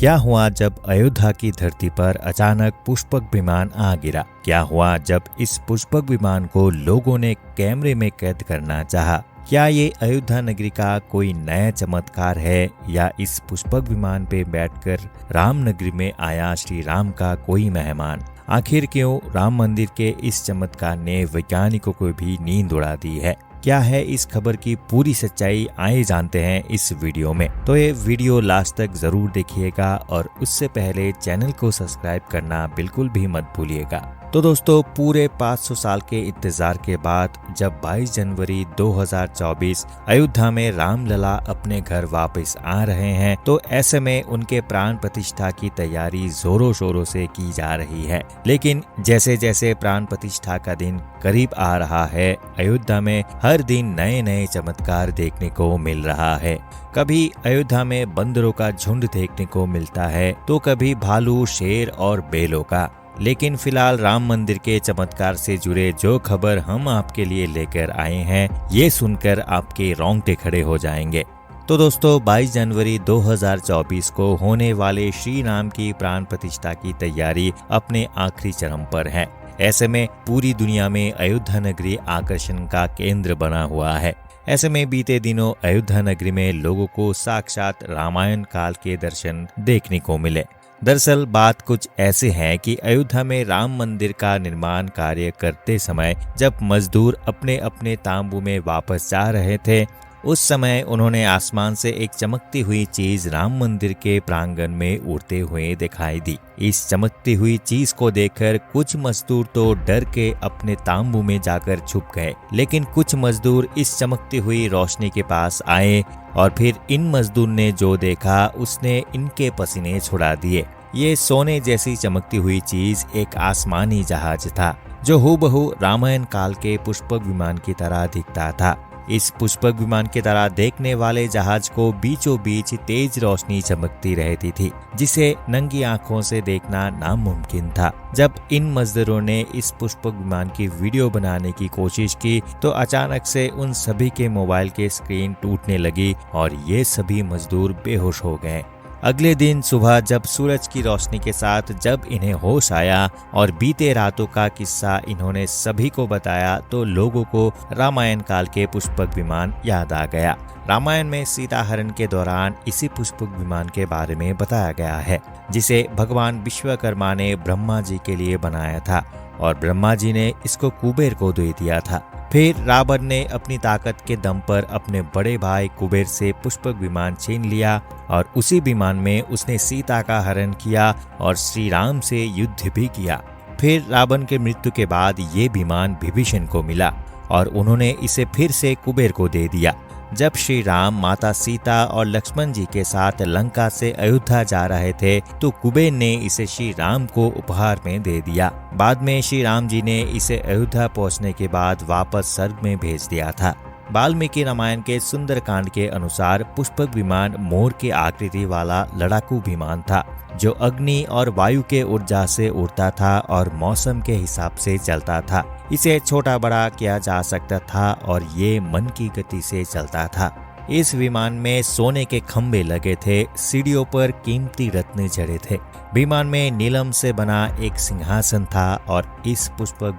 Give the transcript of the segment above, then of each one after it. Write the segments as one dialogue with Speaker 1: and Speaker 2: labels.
Speaker 1: क्या हुआ जब अयोध्या की धरती पर अचानक पुष्पक विमान आ गिरा? क्या हुआ जब इस पुष्पक विमान को लोगों ने कैमरे में कैद करना चाहा? क्या ये अयोध्या नगरी का कोई नया चमत्कार है या इस पुष्पक विमान पे बैठकर राम नगरी में आया श्री राम का कोई मेहमान? आखिर क्यों राम मंदिर के इस चमत्कार ने वैज्ञानिकों को भी नींद उड़ा दी है? क्या है इस खबर की पूरी सच्चाई, आइए जानते हैं इस वीडियो में। तो ये वीडियो लास्ट तक जरूर देखिएगा और उससे पहले चैनल को सब्सक्राइब करना बिल्कुल भी मत भूलिएगा। तो दोस्तों, पूरे 500 साल के इंतजार के बाद जब 22 जनवरी 2024 अयोध्या में रामलला अपने घर वापस आ रहे हैं, तो ऐसे में उनके प्राण प्रतिष्ठा की तैयारी जोरों शोरों से की जा रही है। लेकिन जैसे जैसे प्राण प्रतिष्ठा का दिन करीब आ रहा है, अयोध्या में हर दिन नए नए चमत्कार देखने को मिल रहा है। कभी अयोध्या में बंदरों का झुंड देखने को मिलता है, तो कभी भालू, शेर और बेलों का। लेकिन फिलहाल राम मंदिर के चमत्कार से जुड़े जो खबर हम आपके लिए लेकर आए हैं, ये सुनकर आपके रोंगटे खड़े हो जाएंगे। तो दोस्तों, 22 जनवरी 2024 को होने वाले श्री राम की प्राण प्रतिष्ठा की तैयारी अपने आखिरी चरम पर है। ऐसे में पूरी दुनिया में अयोध्या नगरी आकर्षण का केंद्र बना हुआ है। ऐसे में बीते दिनों अयोध्या नगरी में लोगों को साक्षात रामायण काल के दर्शन देखने को मिले। दरअसल बात कुछ ऐसे है कि अयोध्या में राम मंदिर का निर्माण कार्य करते समय जब मजदूर अपने अपने तांबू में वापस जा रहे थे, उस समय उन्होंने आसमान से एक चमकती हुई चीज राम मंदिर के प्रांगण में उड़ते हुए दिखाई दी। इस चमकती हुई चीज को देखकर कुछ मजदूर तो डर के अपने तांबू में जाकर छुप गए, लेकिन कुछ मजदूर इस चमकती हुई रोशनी के पास आए और फिर इन मजदूर ने जो देखा उसने इनके पसीने छुड़ा दिए। ये सोने जैसी चमकती हुई चीज एक आसमानी जहाज था, जो हूबहू रामायण काल के पुष्पक विमान की तरह दिखता था। इस पुष्पक विमान की तरह देखने वाले जहाज को बीचों बीच तेज रोशनी चमकती रहती थी, जिसे नंगी आंखों से देखना नामुमकिन था। जब इन मजदूरों ने इस पुष्पक विमान की वीडियो बनाने की कोशिश की, तो अचानक से उन सभी के मोबाइल के स्क्रीन टूटने लगी और ये सभी मजदूर बेहोश हो गए। अगले दिन सुबह जब सूरज की रोशनी के साथ जब इन्हें होश आया और बीते रातों का किस्सा इन्होंने सभी को बताया, तो लोगों को रामायण काल के पुष्पक विमान याद आ गया। रामायण में सीता हरण के दौरान इसी पुष्पक विमान के बारे में बताया गया है, जिसे भगवान विश्वकर्मा ने ब्रह्मा जी के लिए बनाया था और ब्रह्मा जी ने इसको कुबेर को दे दिया था। फिर रावण ने अपनी ताकत के दम पर अपने बड़े भाई कुबेर से पुष्पक विमान छीन लिया और उसी विमान में उसने सीता का हरण किया और श्री राम से युद्ध भी किया। फिर रावण के मृत्यु के बाद ये विमान विभीषण को मिला और उन्होंने इसे फिर से कुबेर को दे दिया। जब श्री राम, माता सीता और लक्ष्मण जी के साथ लंका से अयोध्या जा रहे थे, तो कुबेर ने इसे श्री राम को उपहार में दे दिया। बाद में श्री राम जी ने इसे अयोध्या पहुंचने के बाद वापस स्वर्ग में भेज दिया था। वाल्मीकि रामायण के सुंदरकांड के अनुसार पुष्पक विमान मोर की आकृति वाला लड़ाकू विमान था, जो अग्नि और वायु के ऊर्जा से उड़ता था और मौसम के हिसाब से चलता था। इसे छोटा बड़ा किया जा सकता था और ये मन की गति से चलता था। इस विमान में सोने के खंभे लगे थे, सीढ़ियों पर कीमती रत्न जड़े थे। विमान में नीलम से बना एक सिंहासन था और इस पुष्पक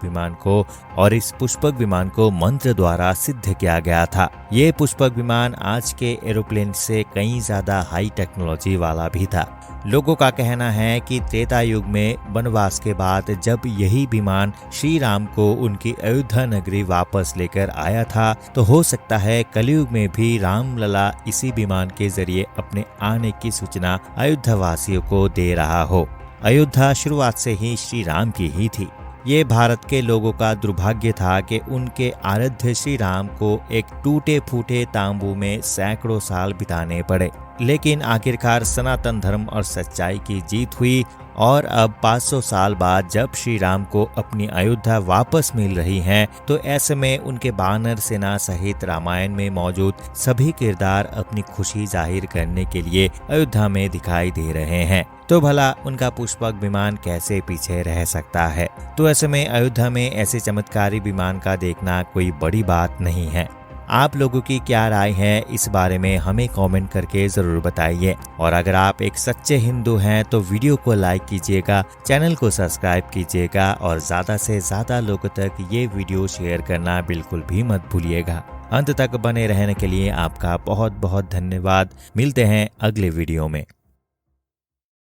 Speaker 1: विमान को मंत्र द्वारा सिद्ध किया गया था। ये पुष्पक विमान आज के एरोप्लेन से कहीं ज्यादा हाई टेक्नोलॉजी वाला भी था। लोगों का कहना है कि त्रेता युग में वनवास के बाद जब यही विमान श्री राम को उनकी अयोध्या नगरी वापस लेकर आया था, तो हो सकता है कलयुग में भी रामलला इसी विमान के जरिए अपने आने की सूचना अयोध्या वासियों को दे रहा हो। अयोध्या शुरुआत से ही श्री राम की ही थी। ये भारत के लोगों का दुर्भाग्य था कि उनके आराध्य श्री राम को एक टूटे फूटे तांबू में सैकड़ों साल बिताने पड़े। लेकिन आखिरकार सनातन धर्म और सच्चाई की जीत हुई और अब 500 साल बाद जब श्री राम को अपनी अयोध्या वापस मिल रही हैं, तो ऐसे में उनके वानर सेना सहित रामायण में मौजूद सभी किरदार अपनी खुशी जाहिर करने के लिए अयोध्या में दिखाई दे रहे हैं। तो भला उनका पुष्पक विमान कैसे पीछे रह सकता है? तो ऐसे में अयोध्या में ऐसे चमत्कारी विमान का देखना कोई बड़ी बात नहीं है। आप लोगों की क्या राय है इस बारे में हमें कमेंट करके जरूर बताइए। और अगर आप एक सच्चे हिंदू हैं तो वीडियो को लाइक कीजिएगा, चैनल को सब्सक्राइब कीजिएगा और ज्यादा से ज्यादा लोगों तक ये वीडियो शेयर करना बिल्कुल भी मत भूलिएगा। अंत तक बने रहने के लिए आपका बहुत बहुत धन्यवाद। मिलते हैं अगले वीडियो में।